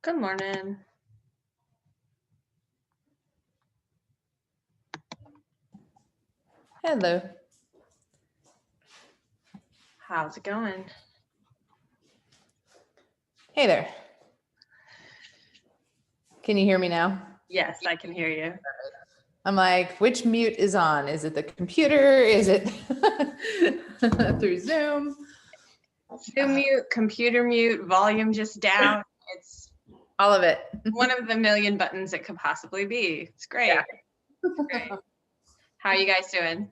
Good morning. Hello. How's it going? Hey there. Can you hear me now? Yes, I can hear you. I'm like, which mute is on? Is it the computer? Is it through Zoom? Zoom mute, computer mute, volume just down. It's all of it. One of the million buttons it could possibly be. It's great. Yeah. Great. How are you guys doing?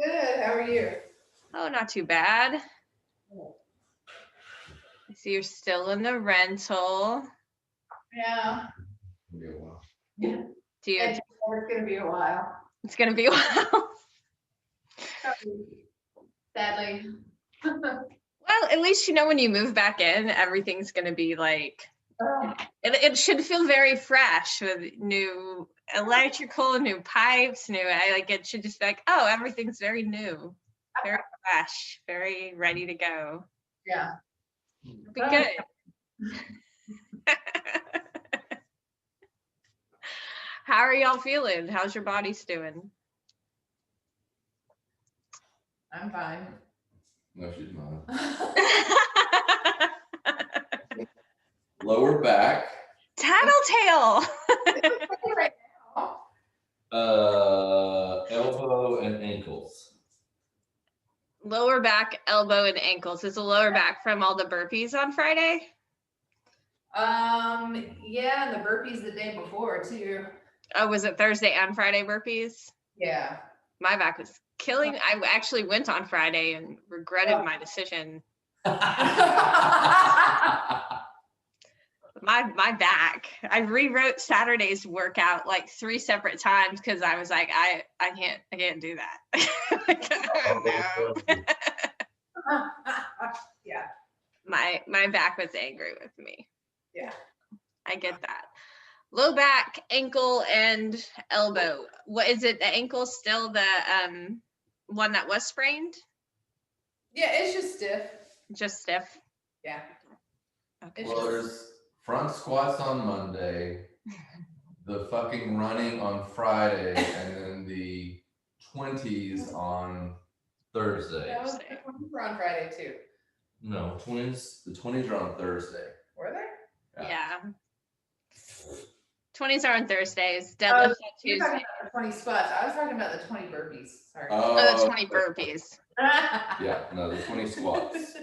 Good. How are you? Oh, not too bad. I see you're still in the rental. Yeah. It'll be a while. Do you? It's gonna be a while. It's gonna be a while. Sadly. Well, at least you know when you move back in, everything's gonna be like. It should feel very fresh with new electrical, new pipes, it should just be like, oh, everything's very new, very fresh, very ready to go. Yeah. It'll be good. How are y'all feeling? How's your bodies doing? I'm fine. No, she's not. Lower back. Tattletale. Right now. Elbow and ankles. Lower back, elbow, and ankles. Is the lower back from all the burpees on Friday? Yeah, and the burpees the day before too. Oh, was it Thursday and Friday burpees? Yeah. My back was killing. I actually went on Friday and regretted my decision. My back. I rewrote Saturday's workout like 3 separate times because I was like, I can't do that. No. Yeah. My back was angry with me. Yeah. I get that. Low back, ankle, and elbow. What is it? The ankle still the one that was sprained? Yeah, it's just stiff. Just stiff. Yeah. Okay. Well, there's front squats on Monday, the fucking running on Friday, and then the 20s on Thursday. That was the 20s were on Friday too. No, the 20s are on Thursday. Were they? Yeah. 20s are on Thursdays. Deadlift on You're Tuesday. talking about the 20 squats. I was talking about the 20 burpees. Sorry. Oh, the 20 burpees. Yeah, no, the 20 squats.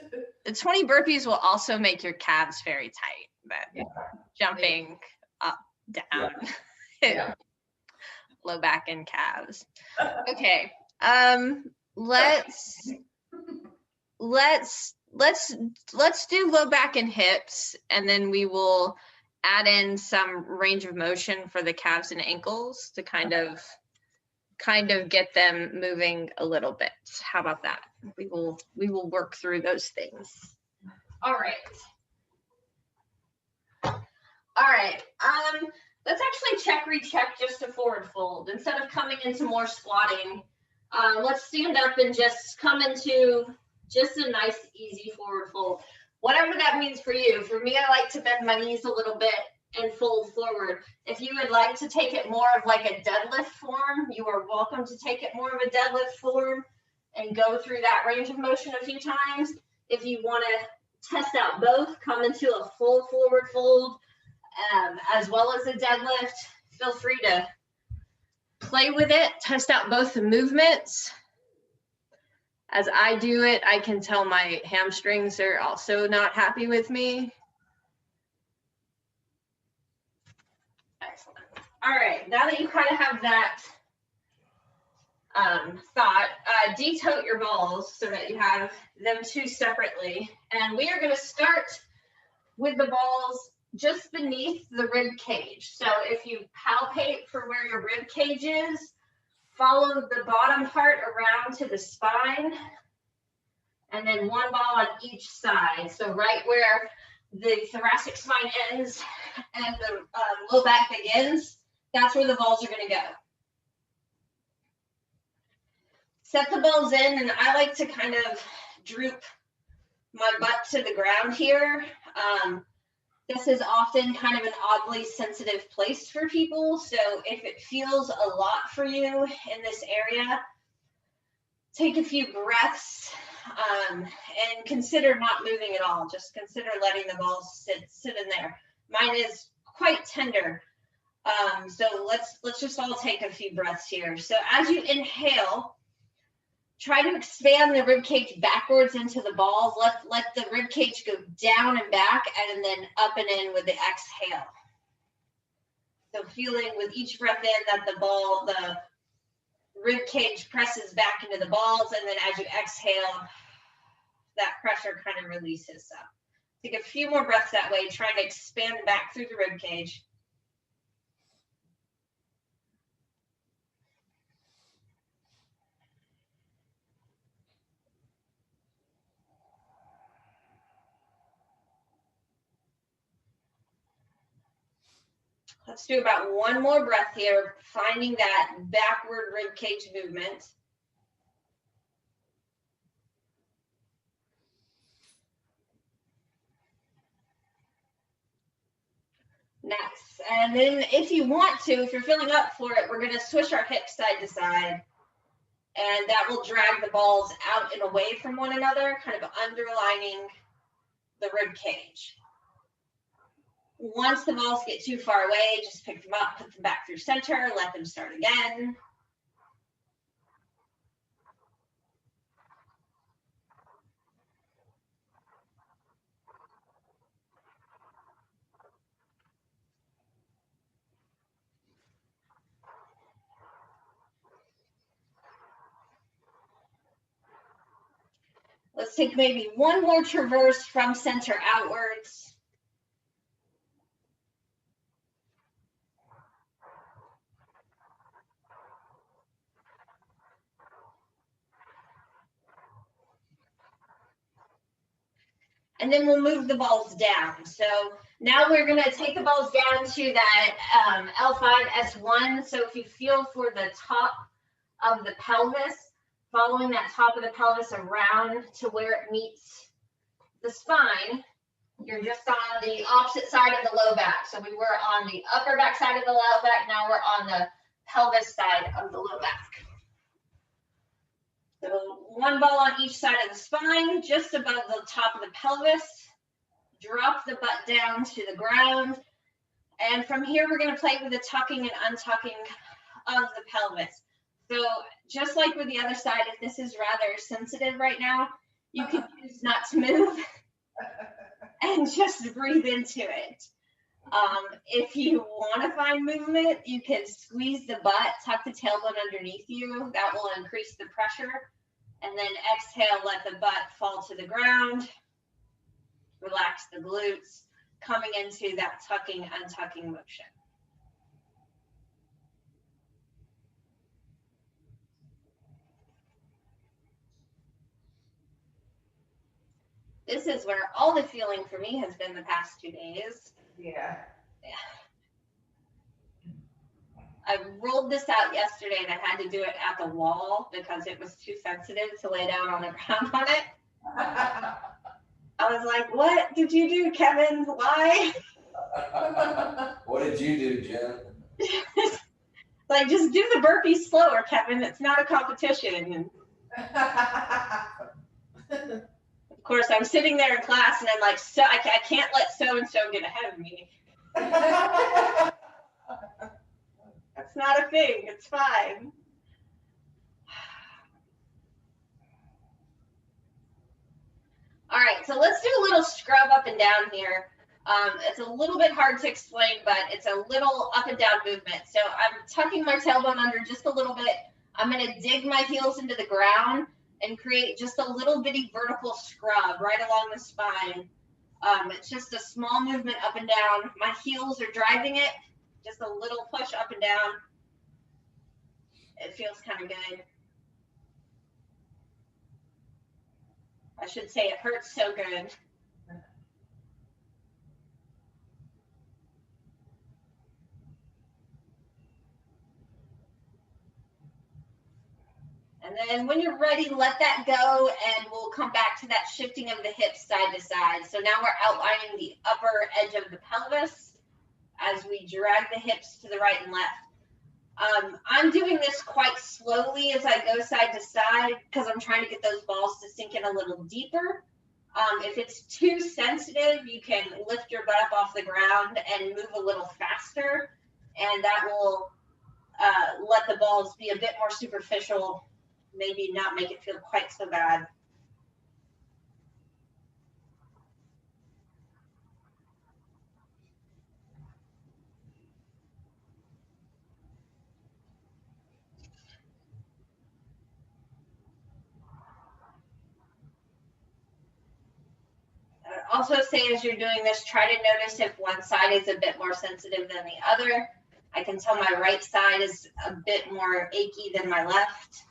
The 20 burpees will also make your calves very tight, but jumping up, down, Yeah. low back and calves. Okay. Let's do low back and hips, and then we will add in some range of motion for the calves and ankles to kind of get them moving a little bit. How about that? We will work through those things. All right. Let's actually check recheck just a forward fold instead of coming into more squatting. Let's stand up and just come into just a nice easy forward fold, whatever that means for you. For me, I like to bend my knees a little bit and fold forward. If you would like to take it more of like a deadlift form, you are welcome to take it more of a deadlift form and go through that range of motion a few times. If you want to test out both, come into a full forward fold as well as a deadlift. Feel free to play with it, test out both the movements. As I do it, I can tell my hamstrings are also not happy with me. Excellent. All right, now that you kind of have that thought, detote your balls so that you have them two separately. And we are going to start with the balls just beneath the rib cage. So if you palpate for where your rib cage is, follow the bottom part around to the spine, and then one ball on each side. So right where the thoracic spine ends and the low back begins, that's where the balls are going to go. Set the balls in, and I like to kind of droop my butt to the ground here. This is often kind of an oddly sensitive place for people. So if it feels a lot for you in this area, take a few breaths and consider not moving at all. Just consider letting the balls sit in there. Mine is quite tender. So let's just all take a few breaths here. So as you inhale, try to expand the rib cage backwards into the balls. Let the rib cage go down and back, and then up and in with the exhale. So feeling with each breath in that the rib cage presses back into the balls, and then as you exhale, that pressure kind of releases. So take a few more breaths that way, trying to expand back through the rib cage. Let's do about one more breath here, finding that backward rib cage movement. Nice. And then if you want to, if you're feeling up for it, we're going to switch our hips side to side. And that will drag the balls out and away from one another, kind of underlining the rib cage. Once the balls get too far away, just pick them up, put them back through center, let them start again. Let's take maybe one more traverse from center outwards. And then we'll move the balls down. So now we're going to take the balls down to that L5, S1. So if you feel for the top of the pelvis, following that top of the pelvis around to where it meets the spine, you're just on the opposite side of the low back. So we were on the upper back side of the low back. Now we're on the pelvis side of the low back. So one ball on each side of the spine, just above the top of the pelvis. Drop the butt down to the ground. And from here, we're going to play with the tucking and untucking of the pelvis. So just like with the other side, if this is rather sensitive right now, you can choose not to move and just breathe into it. If you want to find movement, you can squeeze the butt, tuck the tailbone underneath you. That will increase the pressure. And then exhale, let the butt fall to the ground. Relax the glutes, coming into that tucking, untucking motion. This is where all the feeling for me has been the past 2 days. Yeah. I rolled this out yesterday and I had to do it at the wall because it was too sensitive to lay down on the ground on it. I was like, what did you do, Kevin? Why? What did you do, Jen? Like, just do the burpees slower, Kevin. It's not a competition. Of course, I'm sitting there in class and I'm like, so I can't let so-and-so get ahead of me. That's not a thing. It's fine. All right, so let's do a little scrub up and down here. It's a little bit hard to explain, but it's a little up and down movement. So I'm tucking my tailbone under just a little bit. I'm going to dig my heels into the ground and create just a little bitty vertical scrub right along the spine. It's just a small movement up and down. My heels are driving it, just a little push up and down. It feels kind of good. I should say it hurts so good. And then when you're ready, let that go, and we'll come back to that shifting of the hips side to side. So now we're outlining the upper edge of the pelvis as we drag the hips to the right and left. I'm doing this quite slowly as I go side to side because I'm trying to get those balls to sink in a little deeper. If it's too sensitive, you can lift your butt up off the ground and move a little faster, and that will let the balls be a bit more superficial, maybe not make it feel quite so bad. Also say as you're doing this, try to notice if one side is a bit more sensitive than the other. I can tell my right side is a bit more achy than my left.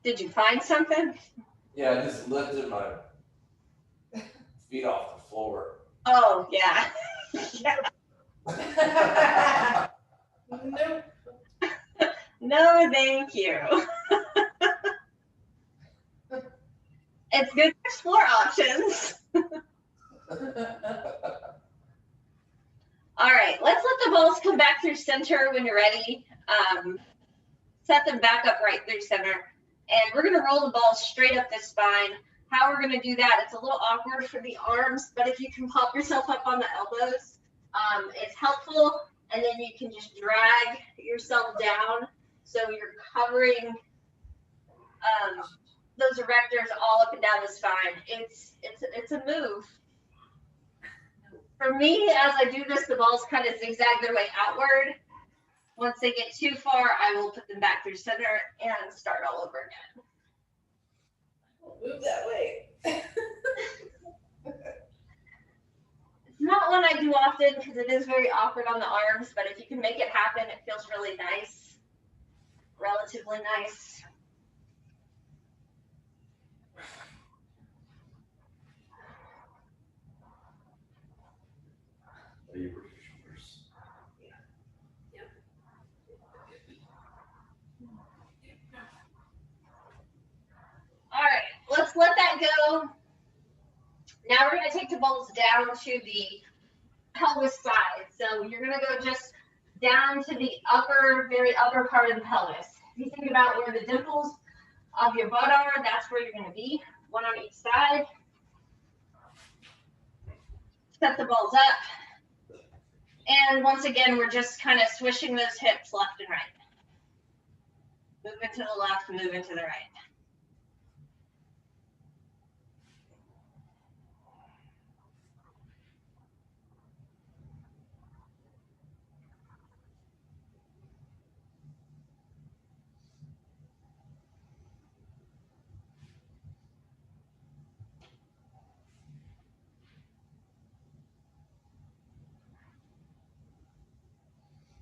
Did you find something? Yeah, I just lifted my feet off the floor. Oh, yeah. Yeah. Nope. No, thank you. It's good to explore options. All right, let's let the balls come back through center when you're ready. Set them back up right through center. And we're gonna roll the balls straight up the spine. How we're gonna do that, it's a little awkward for the arms, but if you can pop yourself up on the elbows, it's helpful. And then you can just drag yourself down. So you're covering those erectors all up and down the spine. It's a move. For me, as I do this, the balls kind of zigzag their way outward. Once they get too far, I will put them back through center and start all over again. Move that way. It's not one I do often because it is very awkward on the arms, but if you can make it happen, it feels really nice, relatively nice. Are you British shoulders? All right, let's let that go. Now we're going to take the balls down to the pelvis side. So you're going to go just down to the upper, very upper part of the pelvis. If you think about where the dimples of your butt are, that's where you're going to be, one on each side. Set the balls up. And once again, we're just kind of swishing those hips left and right. Move into the left, move into the right.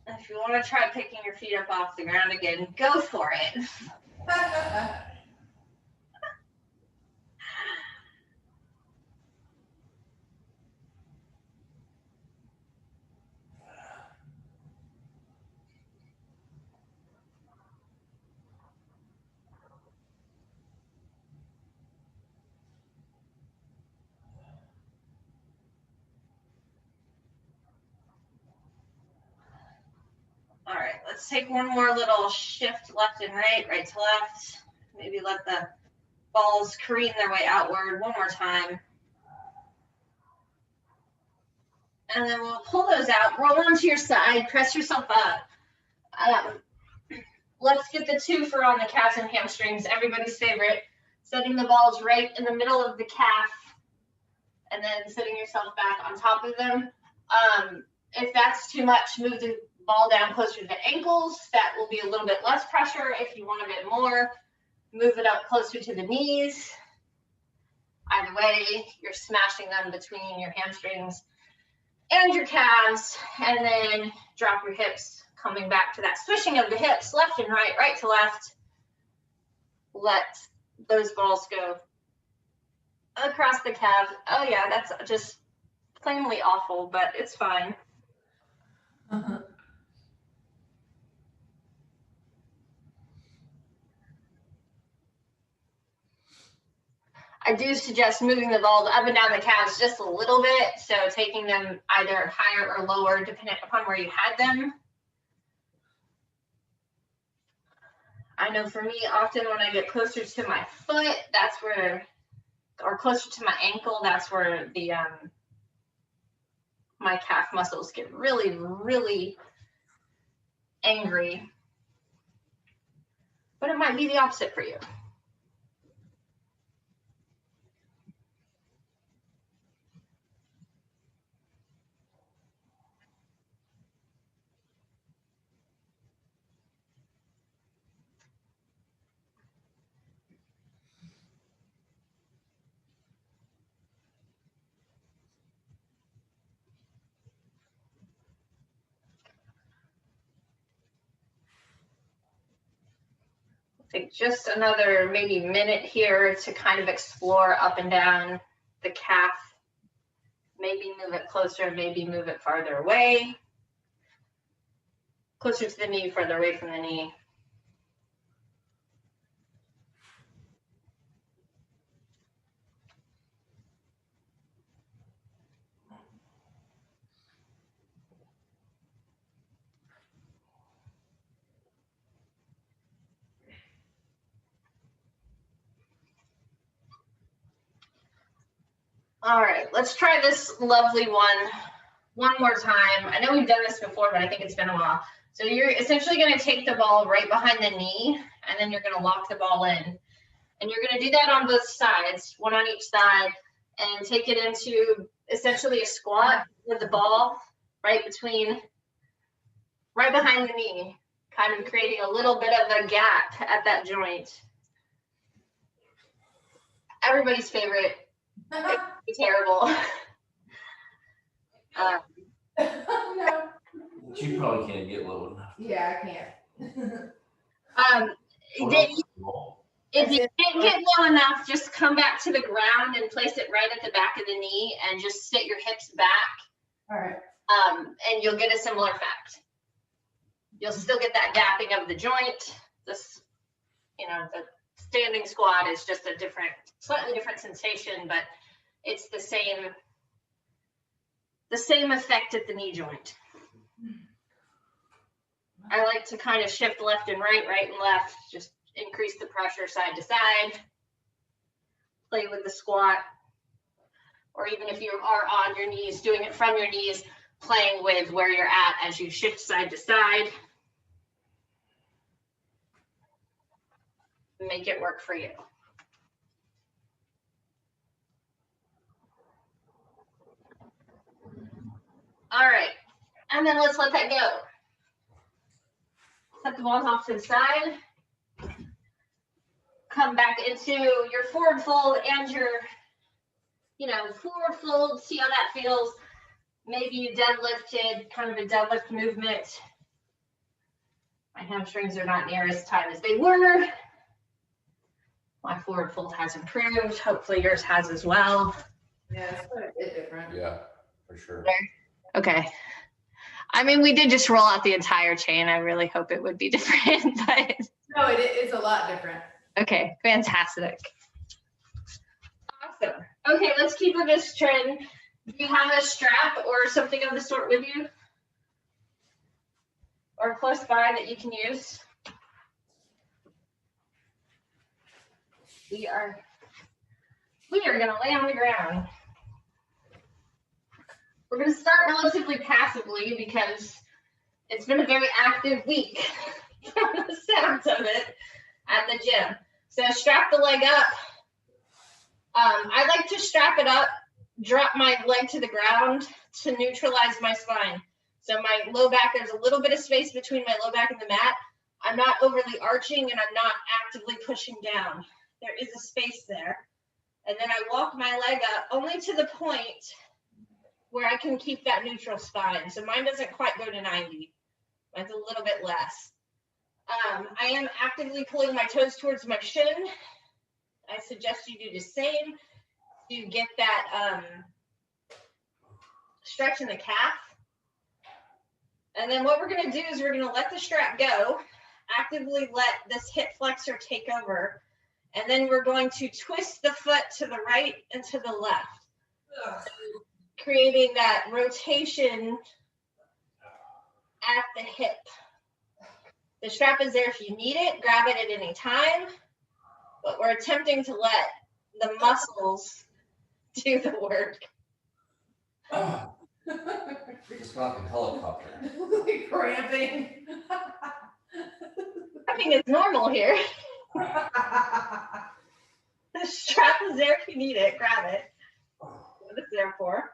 If you want to try picking your feet up off the ground again, go for it. All right, let's take one more little shift left and right, right to left. Maybe let the balls careen their way outward one more time. And then we'll pull those out, roll onto your side, press yourself up. Let's get the twofer on the calves and hamstrings, everybody's favorite. Setting the balls right in the middle of the calf and then setting yourself back on top of them. If that's too much, move the ball down closer to the ankles. That will be a little bit less pressure. If you want a bit more, Move it up closer to the knees. Either way, you're smashing them between your hamstrings and your calves, and then drop your hips, coming back to that swishing of the hips, left and right, right to left. Let those balls go across the calves. Oh yeah, that's just plainly awful, but it's fine. I do suggest moving the balls up and down the calves just a little bit. So taking them either higher or lower, depending upon where you had them. I know for me, often when I get closer to my foot, that's where, or closer to my ankle, that's where the my calf muscles get really, really angry. But it might be the opposite for you. Take just another maybe minute here to kind of explore up and down the calf. Maybe move it closer, maybe move it farther away. Closer to the knee, further away from the knee. All right, let's try this lovely one more time. I know we've done this before, but I think it's been a while. So you're essentially going to take the ball right behind the knee, and then you're going to lock the ball in. And you're going to do that on both sides, one on each side, and take it into essentially a squat with the ball right behind the knee, kind of creating a little bit of a gap at that joint. Everybody's favorite. It's terrible. No. You probably can't get low enough. Yeah, I can't. If you can't get low enough, just come back to the ground and place it right at the back of the knee and just sit your hips back. All right. And you'll get a similar effect. You'll still get that gapping of the joint. This, the standing squat is just a slightly different sensation, but it's the same effect at the knee joint. I like to kind of shift left and right, right and left, just increase the pressure side to side, play with the squat, or even if you are on your knees, doing it from your knees, playing with where you're at as you shift side to side. Make it work for you. All right, and then let's let that go. Set the balls off to the side. Come back into your forward fold and your, forward fold. See how that feels. Maybe you deadlifted, kind of a deadlift movement. My hamstrings are not near as tight as they were. My forward fold has improved. Hopefully yours has as well. Yeah, it's quite a bit different. Yeah, for sure. Okay. I mean, we did just roll out the entire chain. I really hope it would be different, but. No, it's a lot different. Okay, fantastic. Awesome. Okay, let's keep with this trend. Do you have a strap or something of the sort with you? Or close by that you can use? We are gonna lay on the ground. We're gonna start relatively passively because it's been a very active week from the sounds of it at the gym. So strap the leg up. I like to strap it up, drop my leg to the ground to neutralize my spine. So my low back, there's a little bit of space between my low back and the mat. I'm not overly arching and I'm not actively pushing down. There is a space there. And then I walk my leg up only to the point where I can keep that neutral spine. So mine doesn't quite go to 90. Mine's a little bit less. I am actively pulling my toes towards my shin. I suggest you do the same to get that stretch in the calf. And then what we're going to do is we're going to let the strap go, actively let this hip flexor take over, and then we're going to twist the foot to the right and to the left, creating that rotation at the hip. The strap is there if you need it, grab it at any time, but we're attempting to let the muscles do the work. It's not the helicopter. Like cramping. I think it's normal here. The strap is there if you need it, grab it. What it's there for.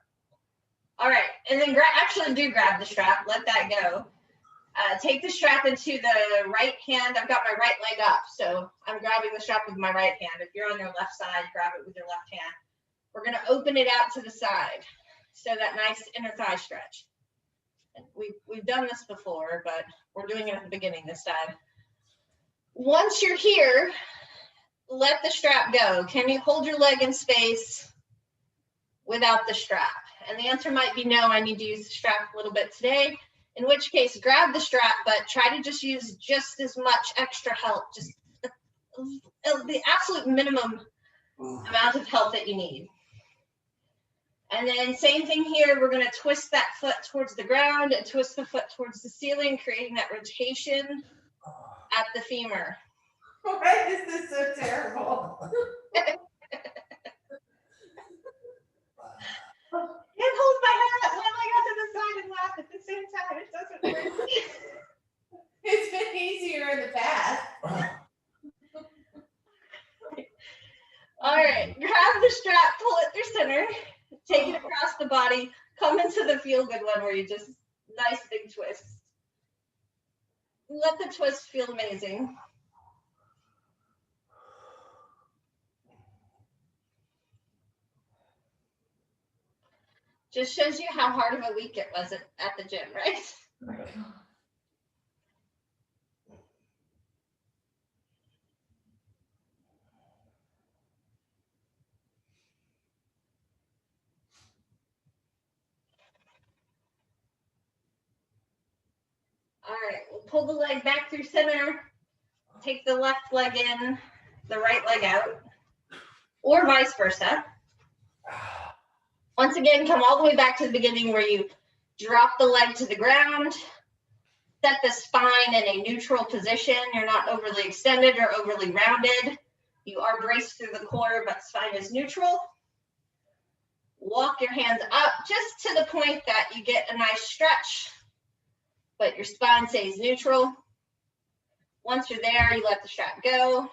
All right, and then actually do grab the strap, let that go. Take the strap into the right hand. I've got my right leg up, so I'm grabbing the strap with my right hand. If you're on your left side, grab it with your left hand. We're gonna open it out to the side. So that nice inner thigh stretch. We've done this before, but we're doing it at the beginning this time. Once you're here, let the strap go. Can you hold your leg in space without the strap? And the answer might be no, I need to use the strap a little bit today. In which case, grab the strap, but try to just use just as much extra help, just the absolute minimum amount of help that you need. And then same thing here, we're going to twist that foot towards the ground and twist the foot towards the ceiling, creating that rotation at the femur. Why is this so terrible? Can't hold my hat when I got to the side and laugh at the same time. It doesn't work. It's been easier in the past. All right, grab the strap, pull it through center, take it across the body, come into the feel good one where you just nice big twist. Let the twist feel amazing. Just shows you how hard of a week it was at the gym, right? All right, we'll pull the leg back through center, take the left leg in, the right leg out, or vice versa. Once again, come all the way back to the beginning where you drop the leg to the ground, set the spine in a neutral position. You're not overly extended or overly rounded. You are braced through the core, but spine is neutral. Walk your hands up just to the point that you get a nice stretch, but your spine stays neutral. Once you're there, you let the strap go.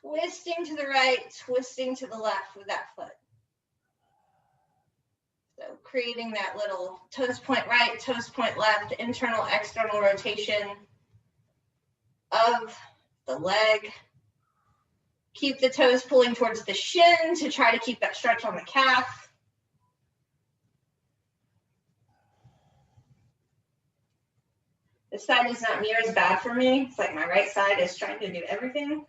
Twisting to the right, twisting to the left with that foot. So creating that little toes point right, toes point left, internal, external rotation of the leg. Keep the toes pulling towards the shin to try to keep that stretch on the calf. This side is not near as bad for me. It's like my right side is trying to do everything.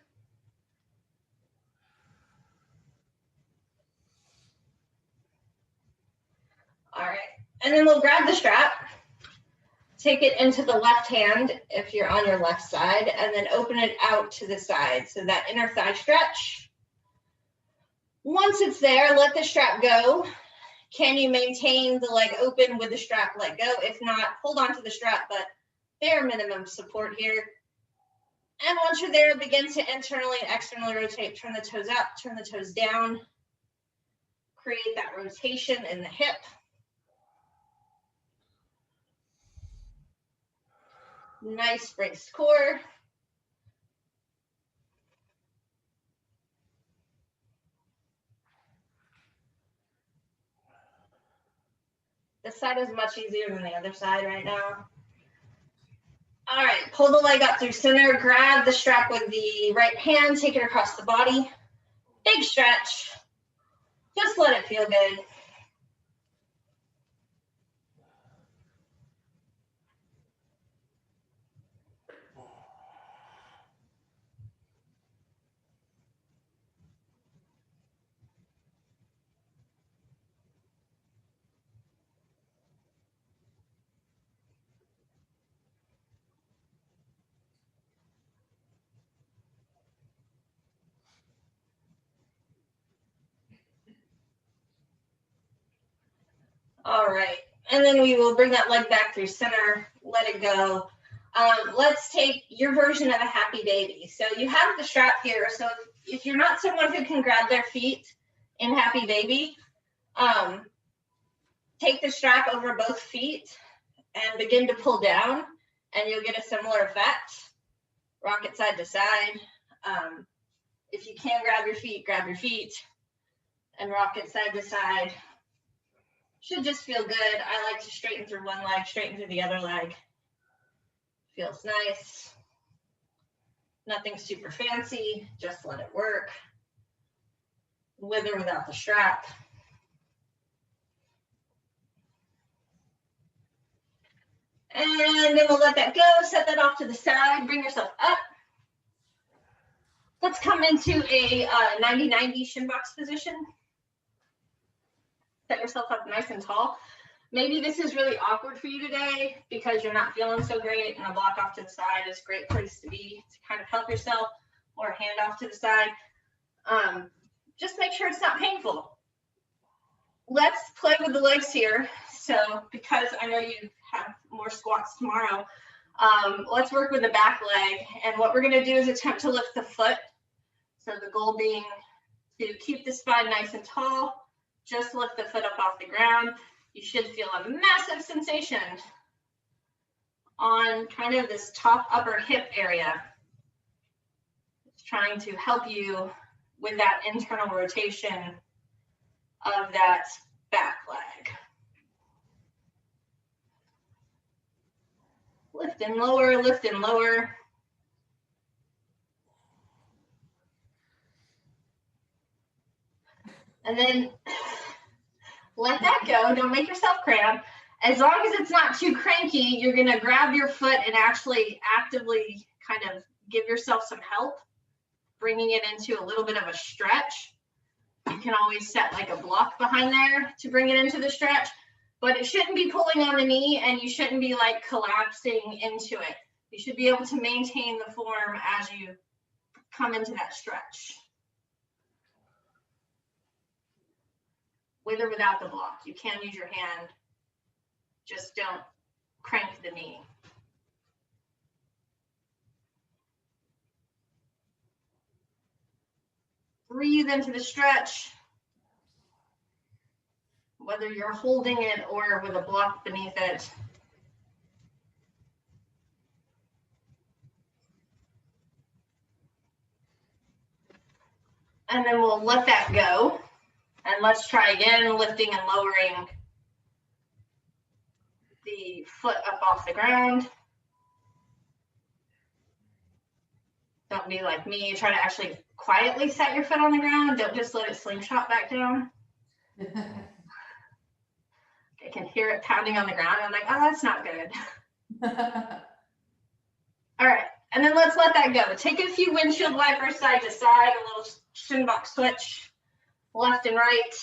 All right, and then we'll grab the strap, take it into the left hand if you're on your left side, and then open it out to the side. So that inner thigh stretch. Once it's there, let the strap go. Can you maintain the leg open with the strap let go? If not, hold on to the strap, but bare minimum support here. And once you're there, begin to internally and externally rotate. Turn the toes up, turn the toes down. Create that rotation in the hip. Nice braced core. This side is much easier than the other side right now. All right, pull the leg up through center, grab the strap with the right hand, take it across the body. Big stretch. Just let it feel good. All right, and then we will bring that leg back through center, let it go. Let's take your version of a happy baby. So you have the strap here. So if you're not someone who can grab their feet in happy baby, take the strap over both feet and begin to pull down, and you'll get a similar effect. Rock it side to side. If you can grab your feet and rock it side to side. Should just feel good. I like to straighten through one leg, straighten through the other leg. Feels nice. Nothing super fancy, just let it work. With or without the strap. And then we'll let that go, set that off to the side, bring yourself up. Let's come into a 90-90 shin box position. Set yourself up nice and tall. Maybe this is really awkward for you today because you're not feeling so great, and a block off to the side is a great place to be to kind of help yourself, or a hand off to the side. Just make sure it's not painful. Let's play with the legs here. So because I know you have more squats tomorrow, let's work with the back leg. And what we're going to do is attempt to lift the foot. So the goal being to keep the spine nice and tall. Just lift the foot up off the ground. You should feel a massive sensation on kind of this top upper hip area. It's trying to help you with that internal rotation of that back leg. Lift and lower, lift and lower. And then let that go. Don't make yourself cramp. As long as it's not too cranky, you're going to grab your foot and actually actively kind of give yourself some help, bringing it into a little bit of a stretch. You can always set like a block behind there to bring it into the stretch, but it shouldn't be pulling on the knee, and you shouldn't be like collapsing into it. You should be able to maintain the form as you come into that stretch. With or without the block. You can use your hand, just don't crank the knee. Breathe into the stretch, whether you're holding it or with a block beneath it. And then we'll let that go. And let's try again, lifting and lowering the foot up off the ground. Don't be like me. Try to actually quietly set your foot on the ground. Don't just let it slingshot back down. I can hear it pounding on the ground. I'm like, oh, that's not good. All right, and then let's let that go. Take a few windshield wipers side to side, a little shin box switch, left and right.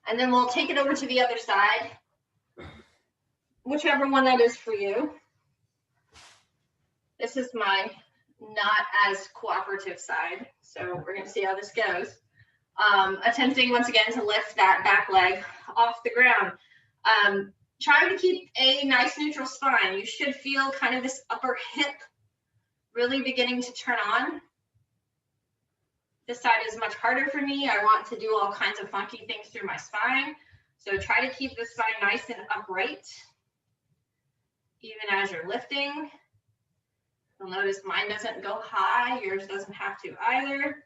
And then we'll take it over to the other side, whichever one that is for you. This is my not as cooperative side, so we're gonna see how this goes. Attempting once again to lift that back leg off the ground. Try to keep a nice neutral spine. You should feel kind of this upper hip really beginning to turn on. This side is much harder for me. I want to do all kinds of funky things through my spine. So try to keep the spine nice and upright, even as you're lifting. You'll notice mine doesn't go high. Yours doesn't have to either.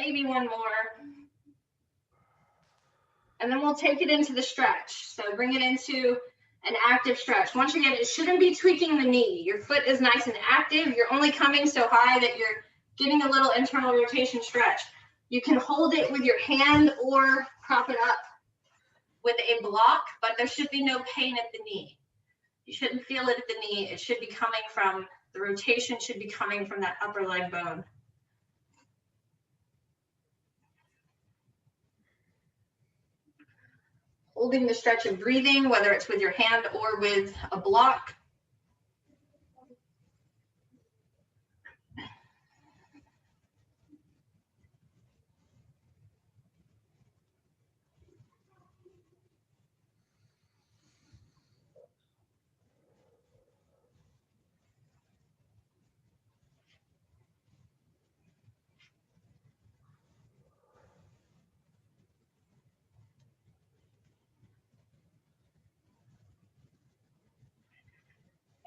maybe one more. And then we'll take it into the stretch. So bring it into an active stretch. Once again, it shouldn't be tweaking the knee. Your foot is nice and active. You're only coming so high that you're getting a little internal rotation stretch. You can hold it with your hand or prop it up with a block, but there should be no pain at the knee. You shouldn't feel it at the knee. It should be coming from, the rotation should be coming from that upper leg bone. Holding the stretch of breathing, whether it's with your hand or with a block.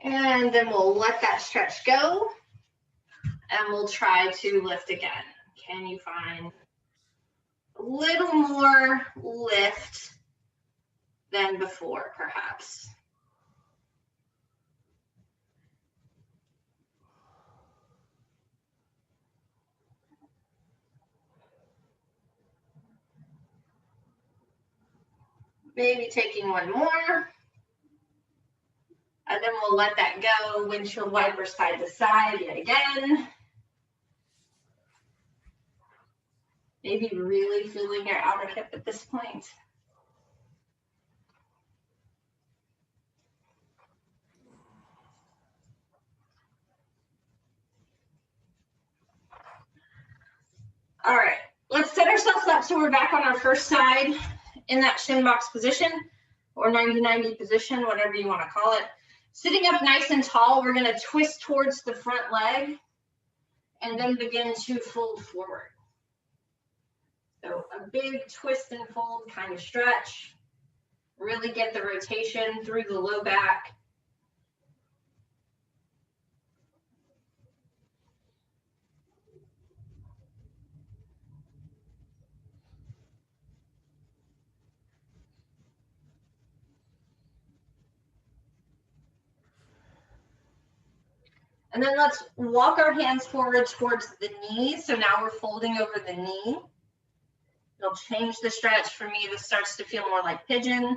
And then we'll let that stretch go and we'll try to lift again. Can you find a little more lift than before, perhaps? Maybe taking one more. And then we'll let that go, windshield wiper side to side yet again. Maybe really feeling your outer hip at this point. All right, let's set ourselves up so we're back on our first side in that shin box position or 90-90 position, whatever you want to call it. Sitting up nice and tall, we're going to twist towards the front leg and then begin to fold forward. So a big twist and fold kind of stretch. Really get the rotation through the low back. And then let's walk our hands forward towards the knee. So now we're folding over the knee. It'll change the stretch. For me, this starts to feel more like pigeon.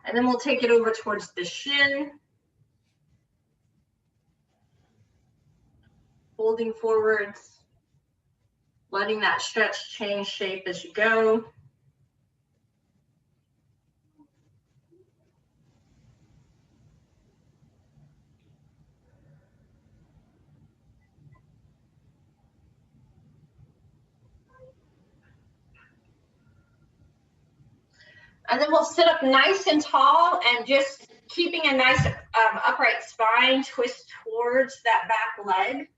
And then we'll take it over towards the shin. Folding forwards, letting that stretch change shape as you go. And then we'll sit up nice and tall and just keeping a nice upright spine, twist towards that back leg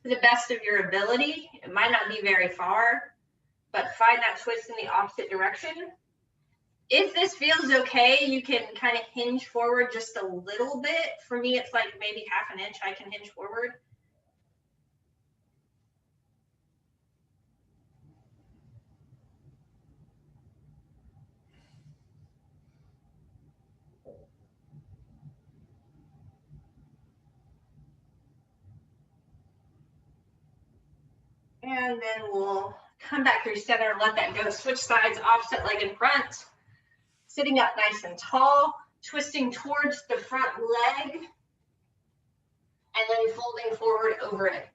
to the best of your ability. It might not be very far, but find that twist in the opposite direction. If this feels okay, you can kind of hinge forward just a little bit. For me, it's like maybe half an inch I can hinge forward. And then we'll come back through center, let that go. Switch sides, opposite leg in front. Sitting up nice and tall, twisting towards the front leg, and then folding forward over it.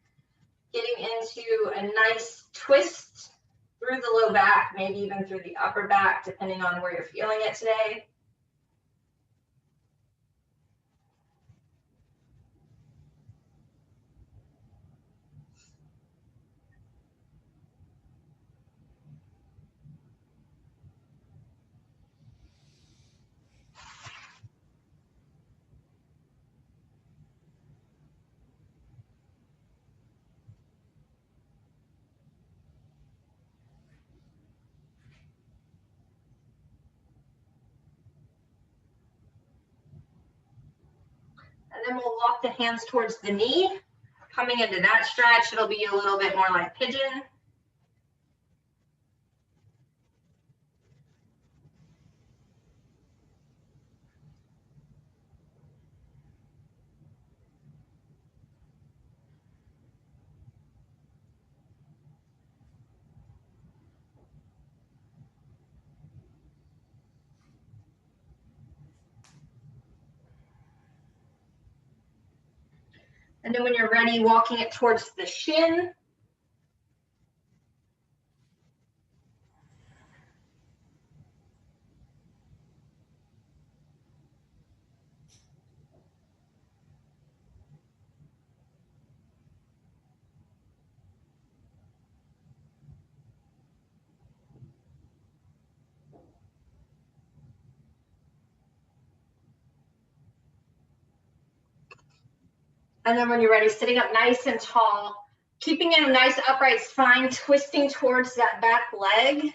Getting into a nice twist through the low back, maybe even through the upper back, depending on where you're feeling it today. And then we'll walk the hands towards the knee. Coming into that stretch, it'll be a little bit more like pigeon. And then when you're ready, walking it towards the shin. And then when you're ready, sitting up nice and tall, keeping in a nice upright spine, twisting towards that back leg.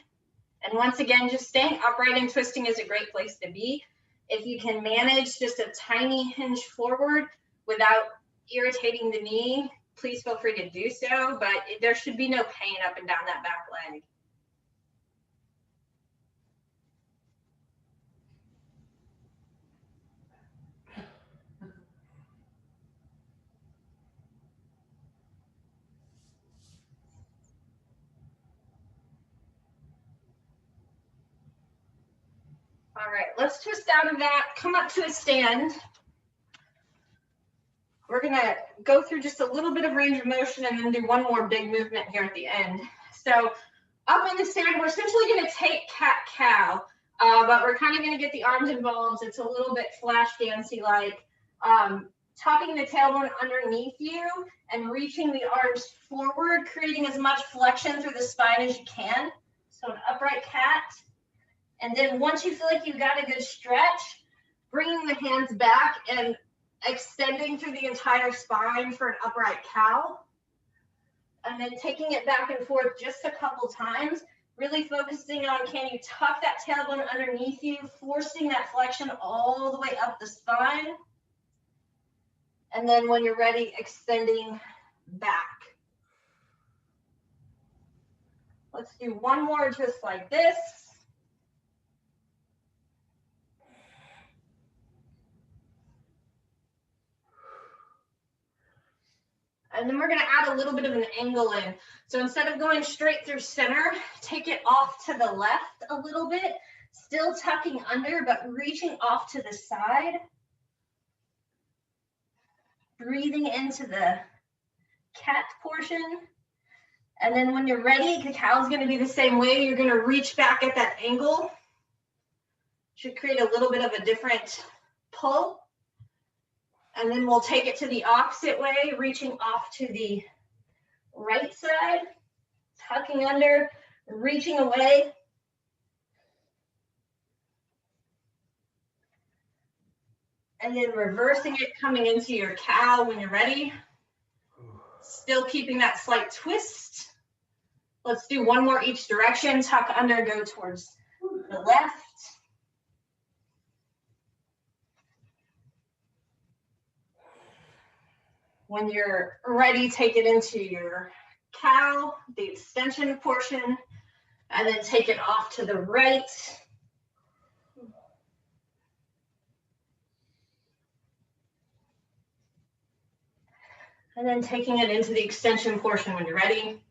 And once again, just staying upright and twisting is a great place to be. If you can manage just a tiny hinge forward without irritating the knee, please feel free to do so, but there should be no pain up and down that back leg. All right, let's twist out of that, come up to a stand. We're gonna go through just a little bit of range of motion and then do one more big movement here at the end. So up in the stand, we're essentially gonna take cat-cow, but we're kind of gonna get the arms involved. It's a little bit flash dancey-like. Tucking the tailbone underneath you and reaching the arms forward, creating as much flexion through the spine as you can. So an upright cat. And then once you feel like you've got a good stretch, bringing the hands back and extending through the entire spine for an upright cow. And then taking it back and forth just a couple times, really focusing on, can you tuck that tailbone underneath you, forcing that flexion all the way up the spine. And then when you're ready, extending back. Let's do one more just like this. And then we're going to add a little bit of an angle in. So instead of going straight through center, take it off to the left a little bit, still tucking under, but reaching off to the side. Breathing into the cat portion. And then when you're ready, cacao is going to be the same way. You're going to reach back at that angle. Should create a little bit of a different pull. And then we'll take it to the opposite way, reaching off to the right side, tucking under, reaching away. And then reversing it, coming into your cow when you're ready. Still keeping that slight twist. Let's do one more each direction. Tuck under, go towards the left. When you're ready, take it into your cow, the extension portion, and then take it off to the right. And then taking it into the extension portion when you're ready.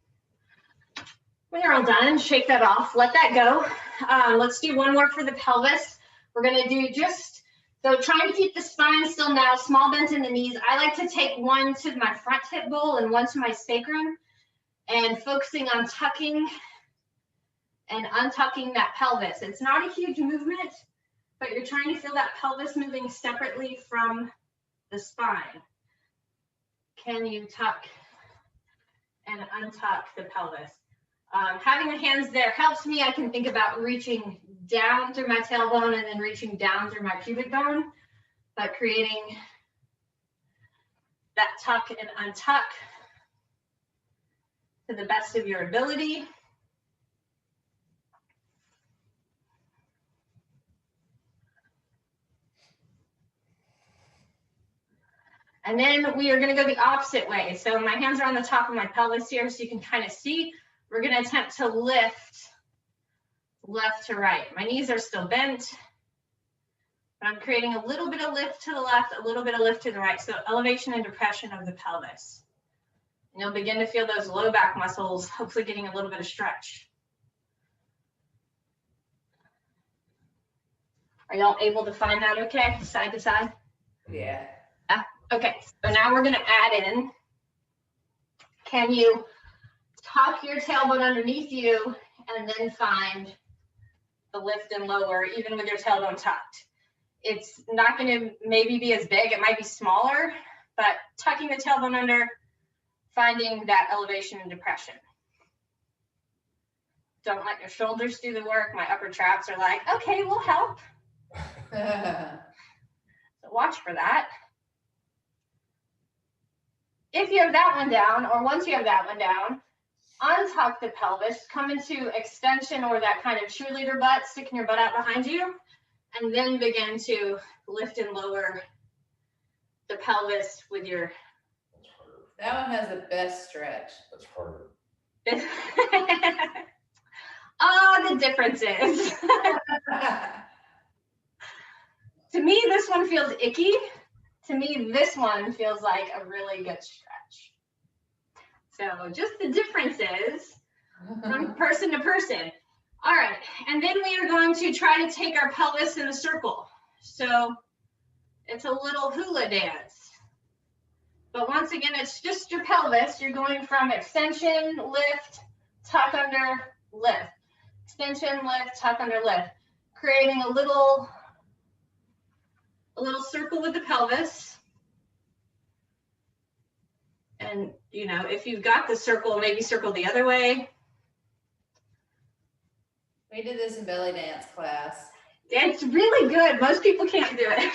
When you're all done, shake that off, let that go. Let's do one more for the pelvis. We're gonna do just, so trying to keep the spine still now, small bend in the knees. I like to take one to my front hip bowl and one to my sacrum and focusing on tucking and untucking that pelvis. It's not a huge movement, but you're trying to feel that pelvis moving separately from the spine. Can you tuck and untuck the pelvis? Having the hands there helps me. I can think about reaching down through my tailbone and then reaching down through my pubic bone, but creating that tuck and untuck to the best of your ability. And then we are gonna go the opposite way. So my hands are on the top of my pelvis here, so you can kind of see. We're gonna attempt to lift left to right. My knees are still bent, but I'm creating a little bit of lift to the left, a little bit of lift to the right. So elevation and depression of the pelvis. And you'll begin to feel those low back muscles, hopefully getting a little bit of stretch. Are y'all able to find that okay, side to side? Yeah. Okay, so now we're gonna add in, can you tuck your tailbone underneath you and then find the lift and lower, even with your tailbone tucked? It's not gonna maybe be as big, it might be smaller, but tucking the tailbone under, finding that elevation and depression. Don't let your shoulders do the work. My upper traps are like, okay, we'll help. So watch for that. If you have that one down, or once you have that one down, untuck the pelvis, come into extension or that kind of cheerleader butt, sticking your butt out behind you, and then begin to lift and lower the pelvis with your. That one has the best stretch. That's harder. The difference is. To me, this one feels icky. To me, this one feels like a really good stretch. So just the differences from person to person. All right, and then we are going to try to take our pelvis in a circle. So it's a little hula dance. But once again, it's just your pelvis. You're going from extension, lift, tuck under, lift. Extension, lift, tuck under, lift. Creating a little circle with the pelvis. And, you know, if you've got the circle, maybe circle the other way. We did this in belly dance class. It's really good. Most people can't do it,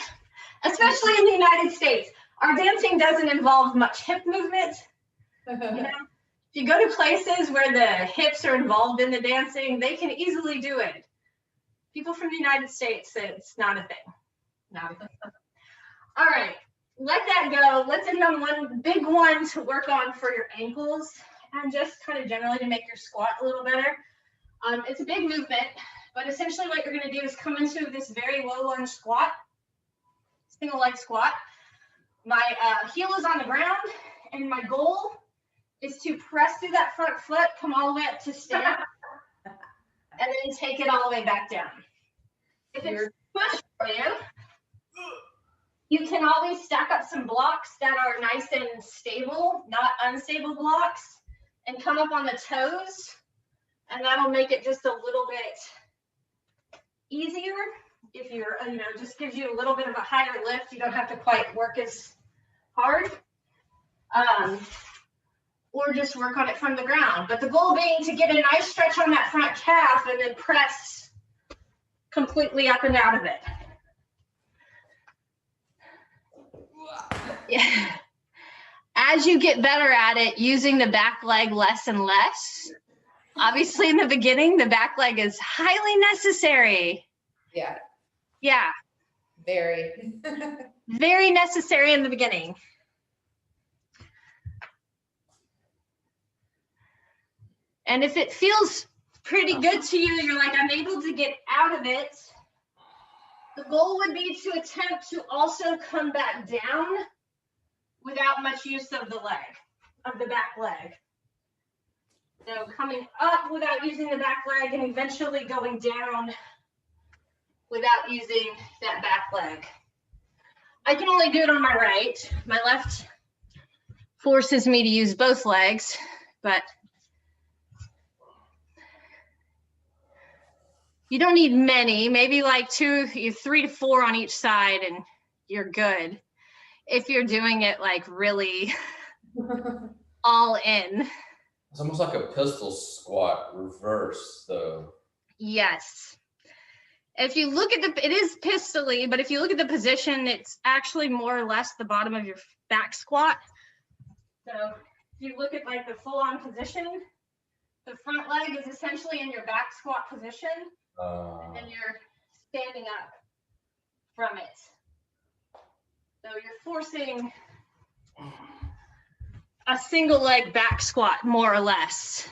especially in the United States. Our dancing doesn't involve much hip movement. You know, if you go to places where the hips are involved in the dancing, they can easily do it. People from the United States, it's not a thing. Not a thing. All right, let that go. Let's end on one big one to work on for your ankles and just kind of generally to make your squat a little better. It's a big movement, but essentially what you're going to do is come into this very low lunge squat, single leg squat. My heel is on the ground, and my goal is to press through that front foot, come all the way up to stand, and then take it all the way back down. If it's push for you, you can always stack up some blocks that are nice and stable, not unstable blocks, and come up on the toes, and that'll make it just a little bit easier. If you're, you know, just gives you a little bit of a higher lift. You don't have to quite work as hard. Or just work on it from the ground. But the goal being to get a nice stretch on that front calf and then press completely up and out of it. Yeah. As you get better at it, using the back leg less and less. Obviously, in the beginning, the back leg is highly necessary. Yeah. Yeah. Very. Very necessary in the beginning. And if it feels pretty good to you, you're like, I'm able to get out of it. The goal would be to attempt to also come back down without much use of the leg, of the back leg. So coming up without using the back leg and eventually going down without using that back leg. I can only do it on my right. My left forces me to use both legs, but you don't need many, maybe like 3 to 4 on each side and you're good. If you're doing it like really all in. It's almost like a pistol squat reverse though. Yes. If you look at it is pistol-y, but if you look at the position, it's actually more or less the bottom of your back squat. So if you look at like the full-on position, the front leg is essentially in your back squat position. And then you're standing up from it. So you're forcing a single leg back squat, more or less.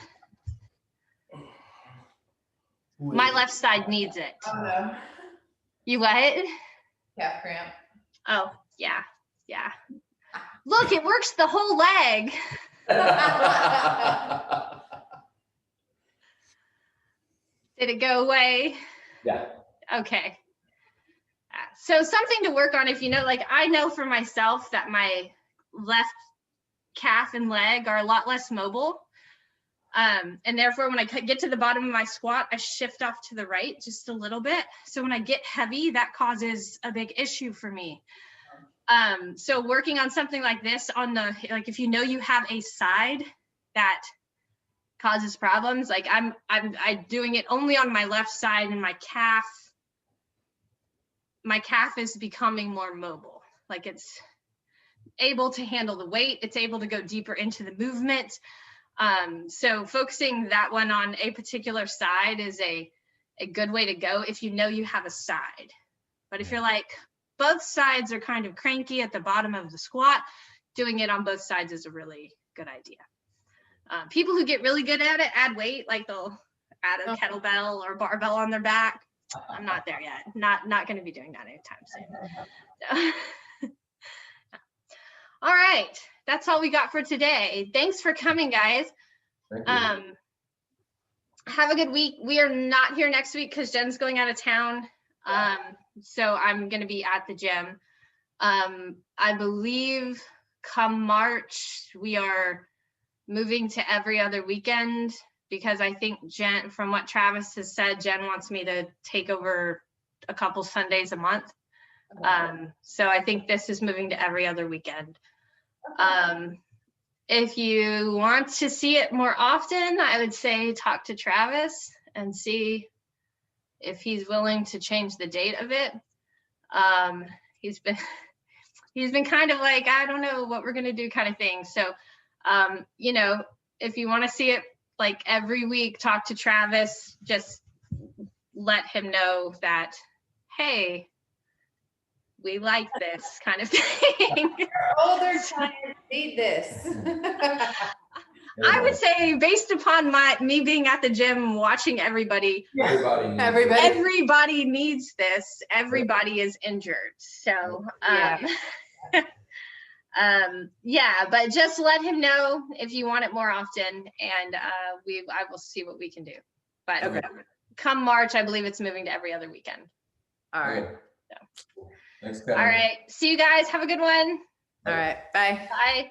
My left side needs it. Oh no. You what? Calf cramp. Oh, yeah, yeah. Look, it works the whole leg. Did it go away? Yeah. Okay. So something to work on if you know, like I know for myself that my left calf and leg are a lot less mobile. And therefore when I get to the bottom of my squat, I shift off to the right just a little bit. So when I get heavy, that causes a big issue for me. So working on something like this on the, like if you know you have a side that causes problems, like I'm doing it only on my left side, and my calf is becoming more mobile. Like it's able to handle the weight, it's able to go deeper into the movement. So focusing that one on a particular side is a good way to go if you know you have a side. But if you're like, both sides are kind of cranky at the bottom of the squat, doing it on both sides is a really good idea. People who get really good at it add weight, like they'll add a kettlebell or barbell on their back. I'm not there yet. Not going to be doing that anytime soon. So. All right, that's all we got for today. Thanks for coming, guys. Thank you. Have a good week. We are not here next week because Jen's going out of town. So I'm going to be at the gym. I believe come March, we are moving to every other weekend because I think Jen, from what Travis has said, Jen wants me to take over a couple Sundays a month. So I think this is moving to every other weekend. If you want to see it more often, I would say talk to Travis and see if he's willing to change the date of it. He's been kind of like, I don't know what we're gonna do kind of thing. So, you know, if you want to see it like every week, talk to Travis, just let him know that, hey, we like this kind of thing. Older clients need this. I would say based upon me being at the gym, watching everybody needs this. Everybody is injured. So, yeah, but just let him know if you want it more often, and I will see what we can do. But come March, I believe it's moving to every other weekend. All right. Thanks, Kevin. All right. See you guys. Have a good one. All right. Bye. Bye.